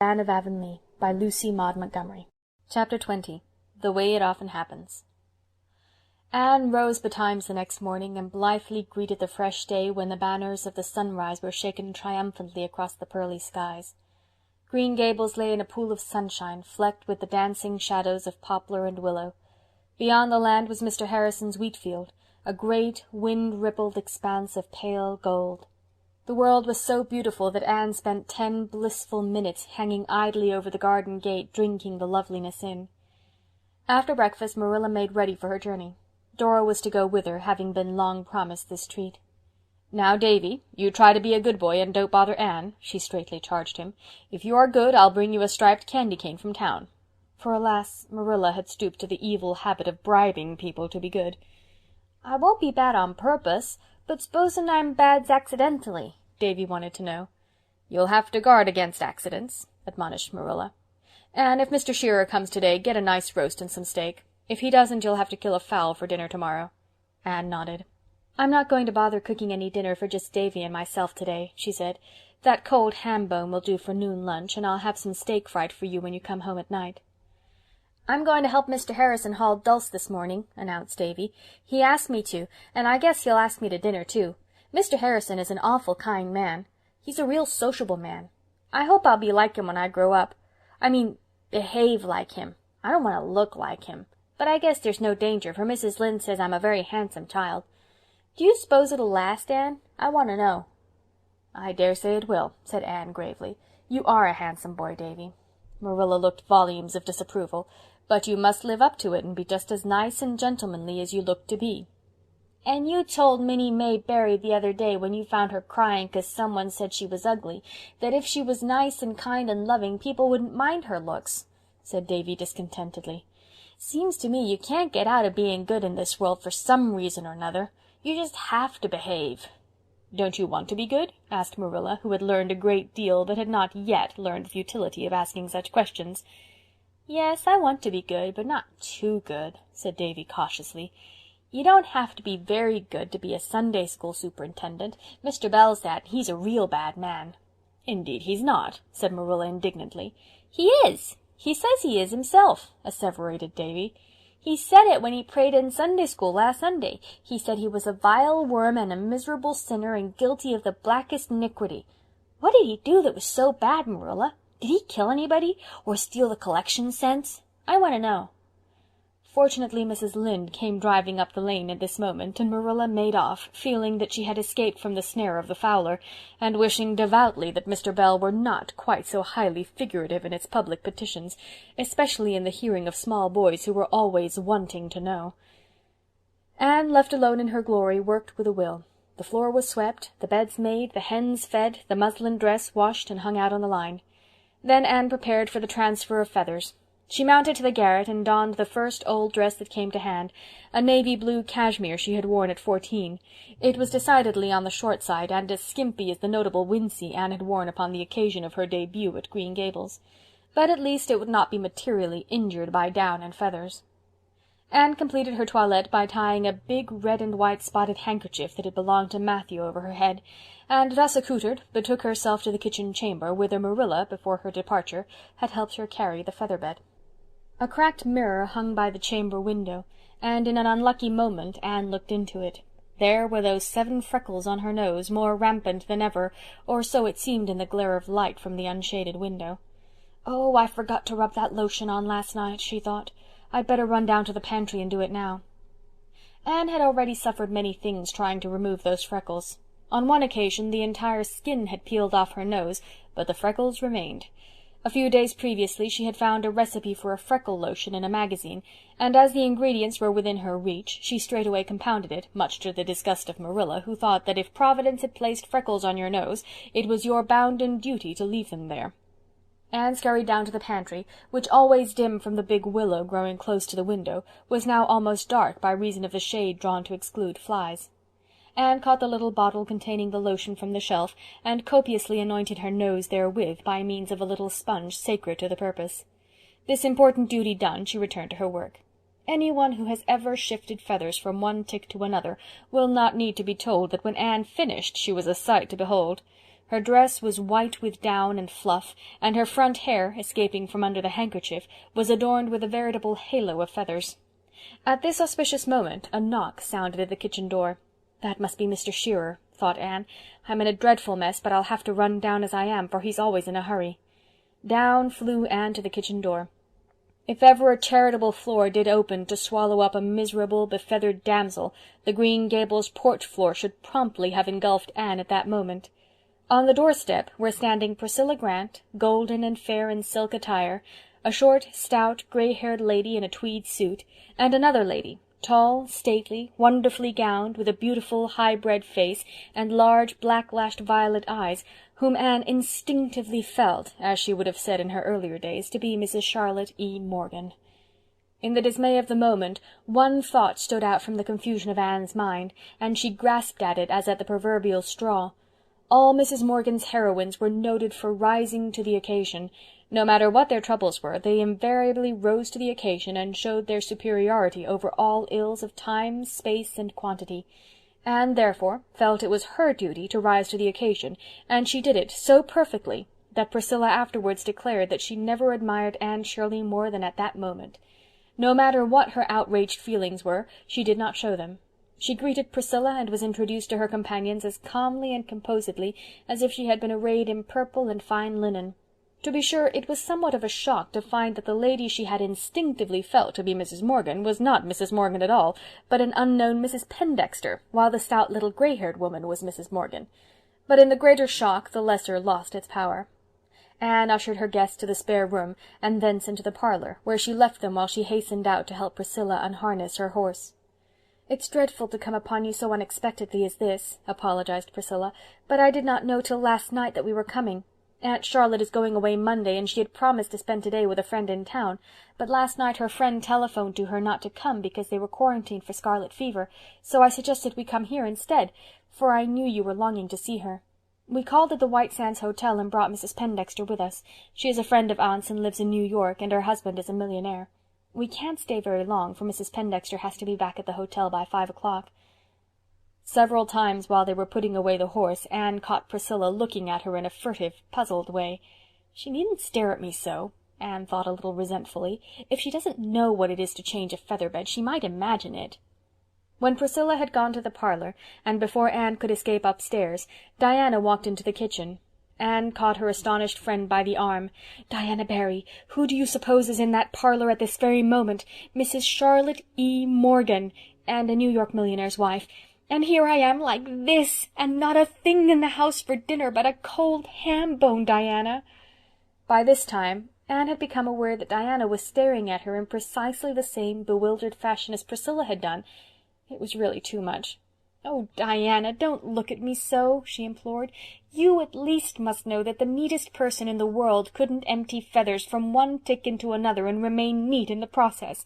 Anne of Avonlea, by Lucy Maud Montgomery. Chapter 20. The Way It Often Happens. Anne rose betimes the next morning, and blithely greeted the fresh day when the banners of the sunrise were shaken triumphantly across the pearly skies. Green Gables lay in a pool of sunshine, flecked with the dancing shadows of poplar and willow. Beyond the land was Mr. Harrison's wheat field, a great, wind-rippled expanse of pale gold. The world was so beautiful that Anne spent 10 blissful minutes hanging idly over the garden gate, drinking the loveliness in. After breakfast Marilla made ready for her journey. Dora was to go with her, having been long promised this treat. "Now, Davy, you try to be a good boy and don't bother Anne," she straitly charged him. "If you are good, I'll bring you a striped candy cane from town." For alas, Marilla had stooped to the evil habit of bribing people to be good. "I won't be bad on purpose, but s'posen I'm bad accidentally?" Davy wanted to know. "You'll have to guard against accidents," admonished Marilla. "And if Mr. Shearer comes today, get a nice roast and some steak. If he doesn't, you'll have to kill a fowl for dinner tomorrow." Anne nodded. "I'm not going to bother cooking any dinner for just Davy and myself today," she said. "That cold ham bone will do for noon lunch, and I'll have some steak fried for you when you come home at night." "I'm going to help Mr. Harrison haul dulse this morning," announced Davy. "He asked me to, and I guess he'll ask me to dinner, too. Mr. Harrison is an awful kind man. He's a real sociable man. I hope I'll be like him when I grow up. I mean, behave like him. I don't want to look like him. But I guess there's no danger, for Mrs. Lynde says I'm a very handsome child. Do you s'pose it'll last, Anne? I want to know." "I dare say it will," said Anne gravely. "You are a handsome boy, Davy." Marilla looked volumes of disapproval. "But you must live up to it and be just as nice and gentlemanly as you look to be." "And you told Minnie May Barry the other day, when you found her crying 'cause someone said she was ugly, that if she was nice and kind and loving, people wouldn't mind her looks," said Davy discontentedly. "Seems to me you can't get out of being good in this world for some reason or another. You just have to behave." "Don't you want to be good?" asked Marilla, who had learned a great deal but had not yet learned the futility of asking such questions. "Yes, I want to be good, but not too good," said Davy cautiously. "You don't have to be very good to be a Sunday school superintendent. Mr. Bell's that. He's a real bad man." "Indeed he's not," said Marilla indignantly. "He is. He says he is himself," asseverated Davy. "He said it when he prayed in Sunday school last Sunday. He said he was a vile worm and a miserable sinner and guilty of the blackest iniquity. What did he do that was so bad, Marilla? Did he kill anybody? Or steal the collection cents? I want to know." Fortunately Mrs. Lynde came driving up the lane at this moment, and Marilla made off, feeling that she had escaped from the snare of the fowler, and wishing devoutly that Mr. Bell were not quite so highly figurative in its public petitions, especially in the hearing of small boys who were always wanting to know. Anne, left alone in her glory, worked with a will. The floor was swept, the beds made, the hens fed, the muslin dress washed and hung out on the line. Then Anne prepared for the transfer of feathers. She mounted to the garret and donned the first old dress that came to hand, a navy blue cashmere she had worn at 14. It was decidedly on the short side, and as skimpy as the notable wincey Anne had worn upon the occasion of her debut at Green Gables. But at least it would not be materially injured by down and feathers. Anne completed her toilette by tying a big red and white spotted handkerchief that had belonged to Matthew over her head, and thus accoutred betook herself to the kitchen chamber, whither Marilla, before her departure, had helped her carry the feather-bed. A cracked mirror hung by the chamber window, and in an unlucky moment Anne looked into it. There were those 7 freckles on her nose, more rampant than ever, or so it seemed in the glare of light from the unshaded window. "Oh, I forgot to rub that lotion on last night," she thought. "I'd better run down to the pantry and do it now." Anne had already suffered many things trying to remove those freckles. On one occasion the entire skin had peeled off her nose, but the freckles remained. A few days previously she had found a recipe for a freckle lotion in a magazine, and as the ingredients were within her reach, she straightway compounded it, much to the disgust of Marilla, who thought that if Providence had placed freckles on your nose, it was your bounden duty to leave them there. Anne scurried down to the pantry, which, always dim from the big willow growing close to the window, was now almost dark by reason of the shade drawn to exclude flies. Anne caught the little bottle containing the lotion from the shelf, and copiously anointed her nose therewith by means of a little sponge sacred to the purpose. This important duty done, she returned to her work. Anyone who has ever shifted feathers from one tick to another will not need to be told that when Anne finished she was a sight to behold. Her dress was white with down and fluff, and her front hair, escaping from under the handkerchief, was adorned with a veritable halo of feathers. At this auspicious moment a knock sounded at the kitchen door. "That must be Mr. Shearer," thought Anne. "I'm in a dreadful mess, but I'll have to run down as I am, for he's always in a hurry." Down flew Anne to the kitchen door. If ever a charitable floor did open to swallow up a miserable, befeathered damsel, the Green Gables porch floor should promptly have engulfed Anne at that moment. On the doorstep were standing Priscilla Grant, golden and fair in silk attire, a short, stout, grey-haired lady in a tweed suit, and another lady, tall, stately, wonderfully gowned, with a beautiful, high-bred face and large, black-lashed violet eyes, whom Anne instinctively felt, as she would have said in her earlier days, to be Mrs. Charlotte E. Morgan. In the dismay of the moment, one thought stood out from the confusion of Anne's mind, and she grasped at it as at the proverbial straw. All Mrs. Morgan's heroines were noted for rising to the occasion. No matter what their troubles were, they invariably rose to the occasion and showed their superiority over all ills of time, space, and quantity. Anne, therefore, felt it was her duty to rise to the occasion, and she did it so perfectly that Priscilla afterwards declared that she never admired Anne Shirley more than at that moment. No matter what her outraged feelings were, she did not show them. She greeted Priscilla and was introduced to her companions as calmly and composedly as if she had been arrayed in purple and fine linen. To be sure, it was somewhat of a shock to find that the lady she had instinctively felt to be Mrs. Morgan was not Mrs. Morgan at all, but an unknown Mrs. Pendexter, while the stout little grey-haired woman was Mrs. Morgan. But in the greater shock the lesser lost its power. Anne ushered her guests to the spare room, and thence into the parlour, where she left them while she hastened out to help Priscilla unharness her horse. "It's dreadful to come upon you so unexpectedly as this," apologized Priscilla, "but I did not know till last night that we were coming. Aunt Charlotte is going away Monday, and she had promised to spend today with a friend in town, but last night her friend telephoned to her not to come because they were quarantined for scarlet fever, so I suggested we come here instead, for I knew you were longing to see her. We called at the White Sands Hotel and brought Mrs. Pendexter with us. She is a friend of Aunt's and lives in New York, and her husband is a millionaire. We can't stay very long, for Mrs. Pendexter has to be back at the hotel by 5 o'clock. Several times while they were putting away the horse, Anne caught Priscilla looking at her in a furtive, puzzled way. "She needn't stare at me so," Anne thought a little resentfully. "If she doesn't know what it is to change a feather-bed, she might imagine it." When Priscilla had gone to the parlour, and before Anne could escape upstairs, Diana walked into the kitchen. Anne caught her astonished friend by the arm. "Diana Barry, who do you suppose is in that parlour at this very moment? Mrs. Charlotte E. Morgan, and a New York millionaire's wife. And here I am like this, and not a thing in the house for dinner but a cold ham bone, Diana." By this time Anne had become aware that Diana was staring at her in precisely the same bewildered fashion as Priscilla had done. It was really too much. "Oh, Diana, don't look at me so," she implored. "You at least must know that the neatest person in the world couldn't empty feathers from one tick into another and remain neat in the process."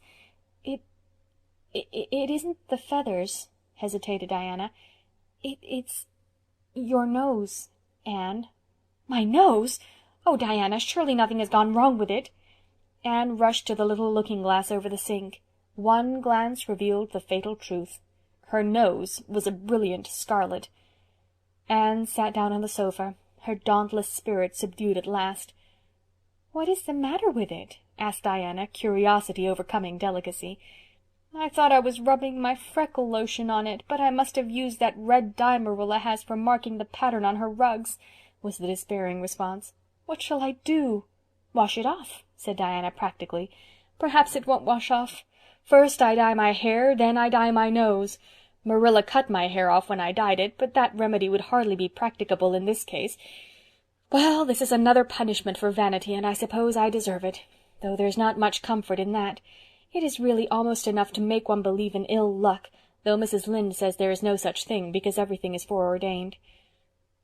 It isn't the feathers," hesitated Diana. It's your nose, Anne." "My nose? Oh, Diana, surely nothing has gone wrong with it." Anne rushed to the little looking-glass over the sink. One glance revealed the fatal truth. Her nose was a brilliant scarlet. Anne sat down on the sofa, her dauntless spirit subdued at last. "What is the matter with it?" asked Diana, curiosity overcoming delicacy. "I thought I was rubbing my freckle lotion on it, but I must have used that red dye Marilla has for marking the pattern on her rugs," was the despairing response. "What shall I do?" "Wash it off," said Diana practically. "Perhaps it won't wash off. First I dye my hair, then I dye my nose. Marilla cut my hair off when I dyed it, but that remedy would hardly be practicable in this case. Well, this is another punishment for vanity, and I suppose I deserve it, though there's not much comfort in that. It is really almost enough to make one believe in ill luck, though Mrs. Lynde says there is no such thing, because everything is foreordained."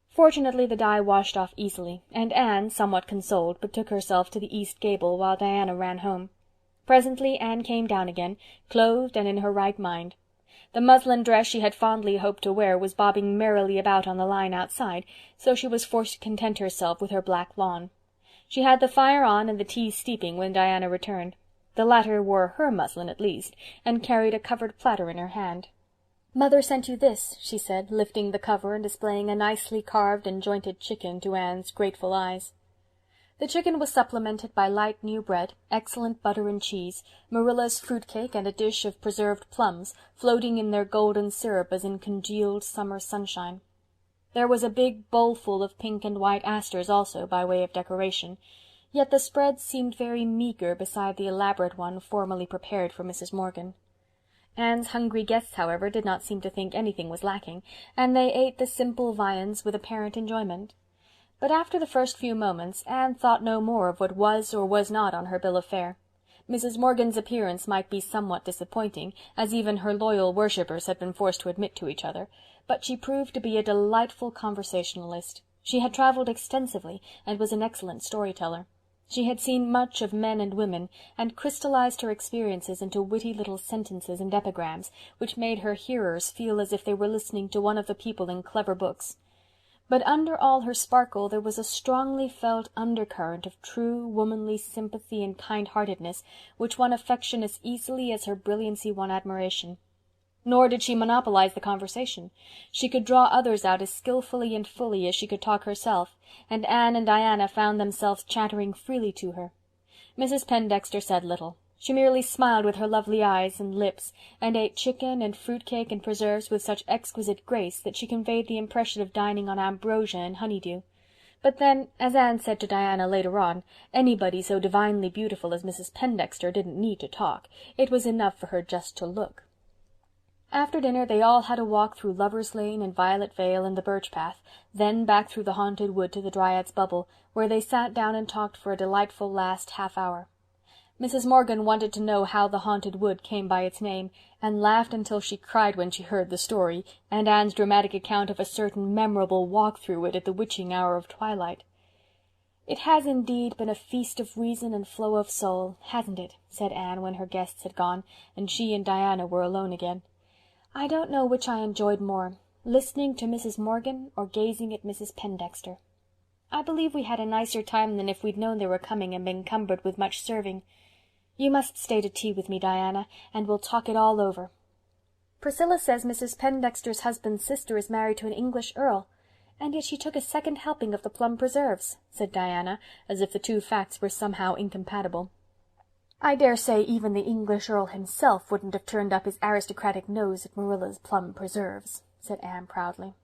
Fortunately the dye washed off easily, and Anne, somewhat consoled, betook herself to the east gable while Diana ran home. Presently Anne came down again, clothed and in her right mind. The muslin dress she had fondly hoped to wear was bobbing merrily about on the line outside, so she was forced to content herself with her black lawn. She had the fire on and the tea steeping when Diana returned. The latter wore her muslin at least, and carried a covered platter in her hand. "Mother sent you this," she said, lifting the cover and displaying a nicely carved and jointed chicken to Anne's grateful eyes. The chicken was supplemented by light new bread, excellent butter and cheese, Marilla's fruit-cake, and a dish of preserved plums, floating in their golden syrup as in congealed summer sunshine. There was a big bowlful of pink and white asters also, by way of decoration, yet the spread seemed very meagre beside the elaborate one formerly prepared for Mrs. Morgan. Anne's hungry guests, however, did not seem to think anything was lacking, and they ate the simple viands with apparent enjoyment. But after the first few moments Anne thought no more of what was or was not on her bill of fare. Mrs. Morgan's appearance might be somewhat disappointing, as even her loyal worshippers had been forced to admit to each other, but she proved to be a delightful conversationalist. She had travelled extensively, and was an excellent story-teller. She had seen much of men and women, and crystallized her experiences into witty little sentences and epigrams, which made her hearers feel as if they were listening to one of the people in clever books. But under all her sparkle there was a strongly felt undercurrent of true womanly sympathy and kind-heartedness, which won affection as easily as her brilliancy won admiration. Nor did she monopolize the conversation. She could draw others out as skilfully and fully as she could talk herself, and Anne and Diana found themselves chattering freely to her. Mrs. Pendexter said little. She merely smiled with her lovely eyes and lips, and ate chicken and fruit-cake and preserves with such exquisite grace that she conveyed the impression of dining on ambrosia and honeydew. But then, as Anne said to Diana later on, anybody so divinely beautiful as Mrs. Pendexter didn't need to talk. It was enough for her just to look. After dinner they all had a walk through Lover's Lane and Violet Vale and the Birch Path, then back through the haunted wood to the Dryad's Bubble, where they sat down and talked for a delightful last half-hour. Mrs. Morgan wanted to know how the haunted wood came by its name, and laughed until she cried when she heard the story, and Anne's dramatic account of a certain memorable walk through it at the witching hour of twilight. "It has indeed been a feast of reason and flow of soul, hasn't it?" said Anne, when her guests had gone, and she and Diana were alone again. "I don't know which I enjoyed more, listening to Mrs. Morgan or gazing at Mrs. Pendexter. I believe we had a nicer time than if we'd known they were coming and been cumbered with much serving. You must stay to tea with me, Diana, and we'll talk it all over. Priscilla says Mrs. Pendexter's husband's sister is married to an English earl, and yet she took a second helping of the plum preserves," said Diana, as if the two facts were somehow incompatible. "I dare say even the English earl himself wouldn't have turned up his aristocratic nose at Marilla's plum preserves," said Anne proudly.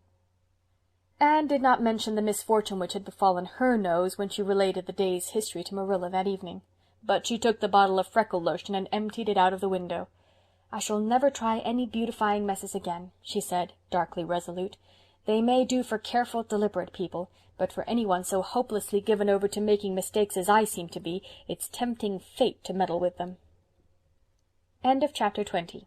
Anne did not mention the misfortune which had befallen her nose when she related the day's history to Marilla that evening, but she took the bottle of freckle lotion and emptied it out of the window. "I shall never try any beautifying messes again," she said, darkly resolute. "They may do for careful, deliberate people, but for anyone so hopelessly given over to making mistakes as I seem to be, it's tempting fate to meddle with them." End of chapter 20.